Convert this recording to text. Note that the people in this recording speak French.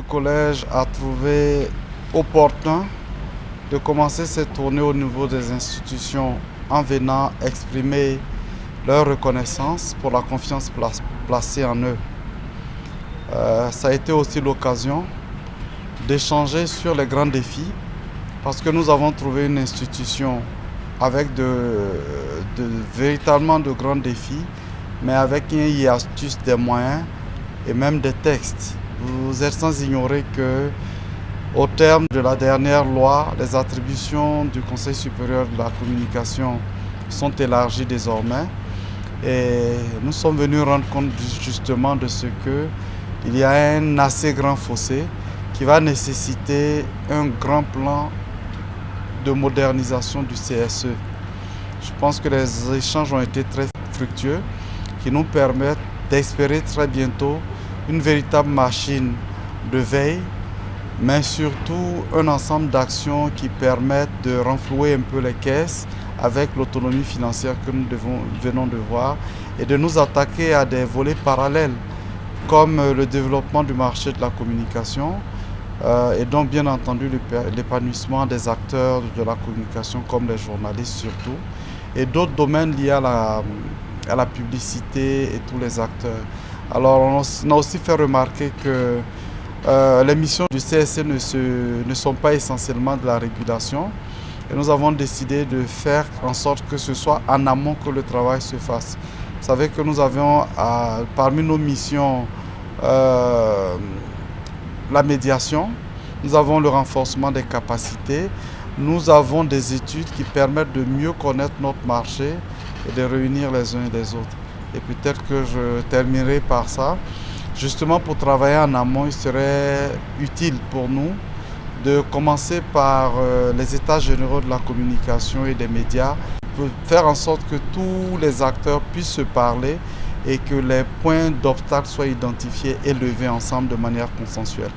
collège a trouvé opportun de commencer cette tournée au niveau des institutions en venant exprimer leur reconnaissance pour la confiance placée en eux. Ça a été aussi l'occasion d'échanger sur les grands défis parce que nous avons trouvé une institution avec véritablement de grands défis, mais avec une astuce des moyens et même des textes. Vous êtes sans ignorer que au terme de la dernière loi, les attributions du Conseil supérieur de la communication sont élargies désormais et nous sommes venus rendre compte justement de ce qu'il y a un assez grand fossé qui va nécessiter un grand plan de modernisation du CSE. Je pense que les échanges ont été très fructueux qui nous permettent d'espérer très bientôt une véritable machine de veille, mais surtout un ensemble d'actions qui permettent de renflouer un peu les caisses avec l'autonomie financière que nous venons de voir et de nous attaquer à des volets parallèles comme le développement du marché de la communication et donc bien entendu l'épanouissement des acteurs de la communication comme les journalistes surtout et d'autres domaines liés à la publicité et tous les acteurs. Alors on a aussi fait remarquer que les missions du CSE ne sont pas essentiellement de la régulation et nous avons décidé de faire en sorte que ce soit en amont que le travail se fasse. Vous savez que nous avions parmi nos missions la médiation, nous avons le renforcement des capacités, nous avons des études qui permettent de mieux connaître notre marché et de réunir les uns et les autres. Et peut-être que je terminerai par ça. Justement, pour travailler en amont, il serait utile pour nous de commencer par les états généraux de la communication et des médias pour faire en sorte que tous les acteurs puissent se parler et que les points d'obstacle soient identifiés et levés ensemble de manière consensuelle.